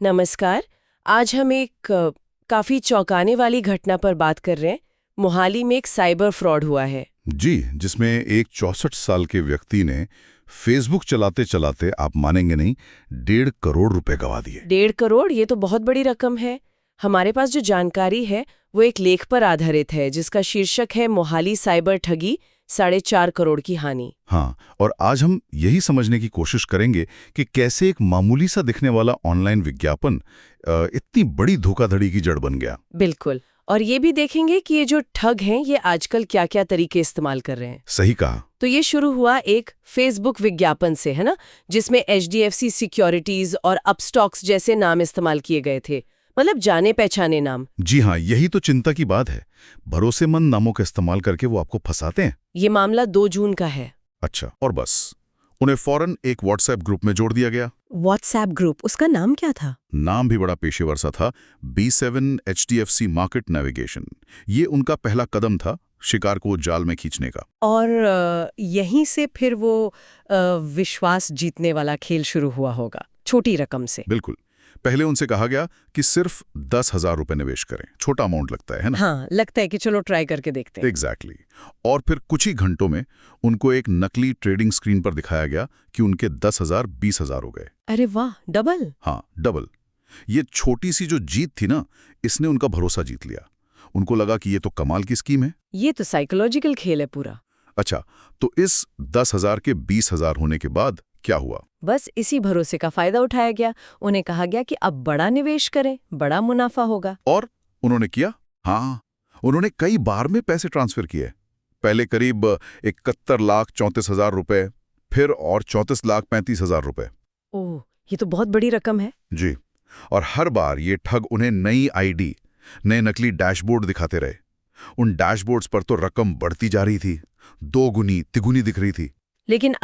नमस्कार। आज हम एक काफी चौंकाने वाली घटना पर बात कर रहे हैं। मोहाली में एक साइबर फ्रॉड हुआ है। जी, जिसमें एक 64 साल के व्यक्ति ने फेसबुक चलाते चलाते, आप मानेंगे नहीं, 1.5 करोड़ रुपए गंवा दिए। 1.5 करोड़, ये तो बहुत बड़ी रकम है। हमारे पास जो जानकारी है वो एक लेख पर आधारित है जिसका शीर्षक है मोहाली साइबर ठगी, 4.5 करोड़ की हानि। हाँ, और आज हम यही समझने की कोशिश करेंगे कि कैसे एक मामूली सा दिखने वाला ऑनलाइन विज्ञापन इतनी बड़ी धोखाधड़ी की जड़ बन गया। बिल्कुल। और ये भी देखेंगे कि ये जो ठग हैं ये आजकल क्या क्या तरीके इस्तेमाल कर रहे हैं। सही कहा। तो ये शुरू हुआ एक फेसबुक विज्ञापन से, है ना, जिसमें HDFC सिक्योरिटीज और अपस्टॉक्स जैसे नाम इस्तेमाल किए गए थे। मतलब जाने पहचाने नाम। जी हाँ, यही तो चिंता की बात है। भरोसेमंद नामों का इस्तेमाल करके वो आपको फंसाते हैं। ये मामला 2 जून का है। अच्छा, और बस उन्हें फौरन एक व्हाट्सएप ग्रुप में जोड़ दिया गया। व्हाट्सएप ग्रुप, उसका नाम क्या था? नाम भी बड़ा पेशेवर सा था, B7 HDFC मार्केट नेविगेशन। ये उनका पहला कदम था शिकार को जाल में खींचने का। और यहीं से फिर वो विश्वास जीतने वाला खेल शुरू हुआ होगा, छोटी रकम से। बिल्कुल। पहले उनसे कहा गया कि सिर्फ 10,000 रुपए निवेश करें। छोटा अमाउंट लगता है ना? हाँ, लगता है कि चलो ट्राई करके देखते हैं। एग्जैक्टली। और फिर कुछ ही घंटों में उनको एक नकली ट्रेडिंग स्क्रीन पर दिखाया गया कि उनके 10,000 20,000 हो गए। अरे वाह, डबल! हाँ, डबल। ये छोटी सी जो जीत थी ना, इसने उनका भरोसा जीत लिया। उनको लगा कि ये तो कमाल की स्कीम है। ये तो साइकोलॉजिकल खेल है पूरा। अच्छा, तो इस 10,000 के 20,000 होने के बाद क्या हुआ? बस इसी भरोसे का फायदा उठाया गया। उन्हें कहा गया कि अब बड़ा निवेश करें, बड़ा मुनाफा होगा। और उन्होंने किया। हाँ, उन्होंने कई बार में पैसे ट्रांसफर किए। पहले करीब 71,34,000 रुपए, फिर और 34,35,000 रुपए। ओह, ये तो बहुत बड़ी रकम है। जी, और हर बार ये ठग उन्हें नई आईडी, नए नकली डैशबोर्ड दिखाते रहे। उन डैशबोर्ड्स पर तो रकम बढ़ती जा रही थी, दोगुनी तिगुनी दिख रही थी। लेकिन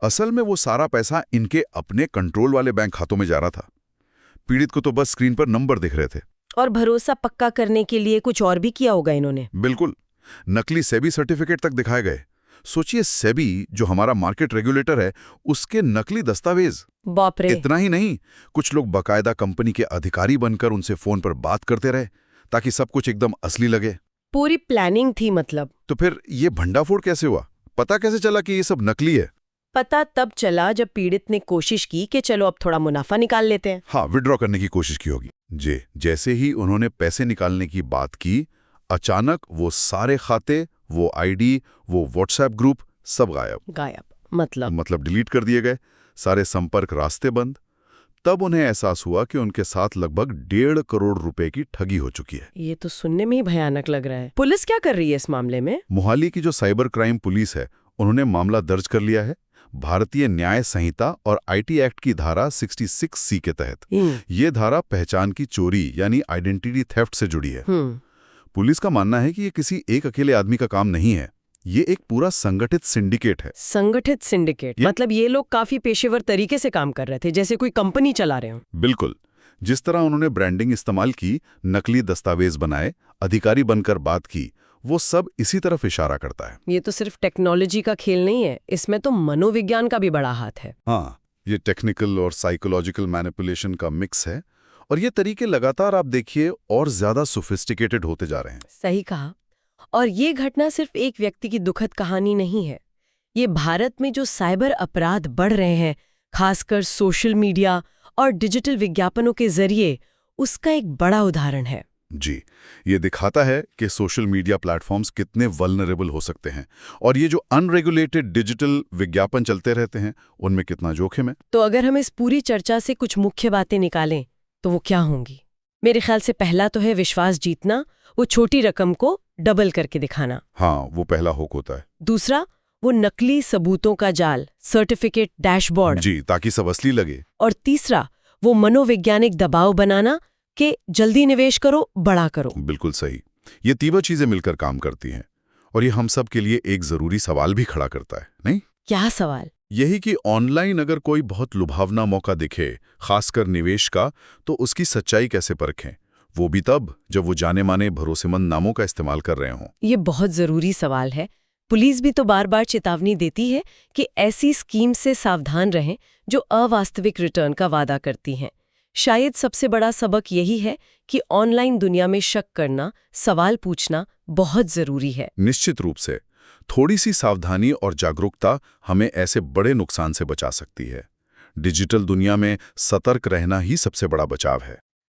असल में वो सारा पैसा इनके अपने कंट्रोल वाले बैंक खातों में जा रहा था। पीड़ित को तो बस स्क्रीन पर नंबर दिख रहे थे। और भरोसा पक्का करने के लिए कुछ और भी किया होगा इन्होंने। बिल्कुल। नकली सेबी सर्टिफिकेट तक दिखाए गए। सोचिए, सेबी जो हमारा मार्केट रेगुलेटर है, उसके नकली दस्तावेज। बाप रे! इतना ही नहीं, कुछ लोग बकायदा कंपनी के अधिकारी बनकर उनसे फोन पर बात करते रहे ताकि सब कुछ एकदम असली लगे। पूरी प्लानिंग थी मतलब। तो फिर ये भंडाफोड़ कैसे हुआ? पता कैसे चला कि ये सब नकली है? पता तब चला जब पीड़ित ने कोशिश की कि चलो अब थोड़ा मुनाफा निकाल लेते हैं। हाँ, विड्रॉ करने की कोशिश की होगी। जी, जैसे ही उन्होंने पैसे निकालने की बात की, अचानक वो सारे खाते, वो आईडी, वो व्हाट्सएप ग्रुप सब गायब मतलब डिलीट कर दिए गए। सारे संपर्क रास्ते बंद। तब उन्हें एहसास हुआ कि उनके साथ लगभग 1.5 करोड़ रुपए की ठगी हो चुकी है। ये तो सुनने में ही भयानक लग रहा है। पुलिस क्या कर रही है इस मामले में? मोहाली की जो साइबर क्राइम पुलिस है, उन्होंने मामला दर्ज कर लिया है। भारतीय न्याय संहिता और IT एक्ट की धारा 66C के तहत। ये धारा पहचान की चोरी यानी आइडेंटिटी थेफ्ट से जुड़ी है। पुलिस का मानना है कि ये किसी एक अकेले आदमी का काम नहीं है, ये एक पूरा संगठित सिंडिकेट है। संगठित सिंडिकेट मतलब ये लोग काफी पेशेवर तरीके से काम कर रहे थे, जैसे कोई कंपनी चला रहे हो। बिल्कुल। जिस तरह उन्होंने ब्रांडिंग इस्तेमाल की, नकली दस्तावेज बनाए, अधिकारी बनकर बात की, वो सब इसी तरफ इशारा करता है। ये तो सिर्फ टेक्नोलॉजी का खेल नहीं है, इसमें तो मनोविज्ञान का भी बड़ा हाथ है। हाँ, ये टेक्निकल और साइकोलॉजिकल मैनिपुलेशन का मिक्स है। और ये तरीके लगातार, आप देखिए, और ज्यादा सोफिस्टिकेटेड होते जा रहे हैं। सही कहा। और ये घटना सिर्फ एक व्यक्ति की दुखद कहानी नहीं है। ये भारत में जो साइबर अपराध बढ़ रहे हैं, खासकर सोशल मीडिया और डिजिटल विज्ञापनों के जरिए, उसका एक बड़ा उदाहरण है। जी, ये दिखाता है कि सोशल मीडिया प्लेटफॉर्म्स कितने वल्नरेबल हो सकते हैं, और ये जो अनरेगुलेटेड डिजिटल विज्ञापन चलते रहते हैं, उनमें कितना जोखिम है। तो अगर हम इस पूरी चर्चा से कुछ मुख्य बातें निकालें तो वो क्या होंगी? मेरे ख्याल से पहला तो है विश्वास जीतना, वो छोटी रकम को डबल करके दिखाना। हाँ, वो पहला हुक होता है। दूसरा, वो नकली सबूतों का जाल, सर्टिफिकेट, डैशबोर्ड। जी, ताकि सब असली लगे। और तीसरा, वो मनोवैज्ञानिक दबाव बनाना कि जल्दी निवेश करो, बड़ा करो। बिल्कुल सही। ये तीनों चीजें मिलकर काम करती हैं, और ये हम सब के लिए एक जरूरी सवाल भी खड़ा करता है, नहीं? क्या सवाल? यही कि ऑनलाइन अगर कोई बहुत लुभावना मौका दिखे, खासकर निवेश का, तो उसकी सच्चाई कैसे परखें? वो भी तब जब वो जाने माने भरोसेमंद नामों का इस्तेमाल कर रहे हों। ये बहुत जरूरी सवाल है। पुलिस भी तो बार बार चेतावनी देती है कि ऐसी स्कीम से सावधान रहें जो अवास्तविक रिटर्न का वादा करती हैं। शायद सबसे बड़ा सबक यही है कि ऑनलाइन दुनिया में शक करना, सवाल पूछना बहुत जरूरी है। निश्चित रूप से थोड़ी सी सावधानी और जागरूकता हमें ऐसे बड़े नुकसान से बचा सकती है। डिजिटल दुनिया में सतर्क रहना ही सबसे बड़ा बचाव है।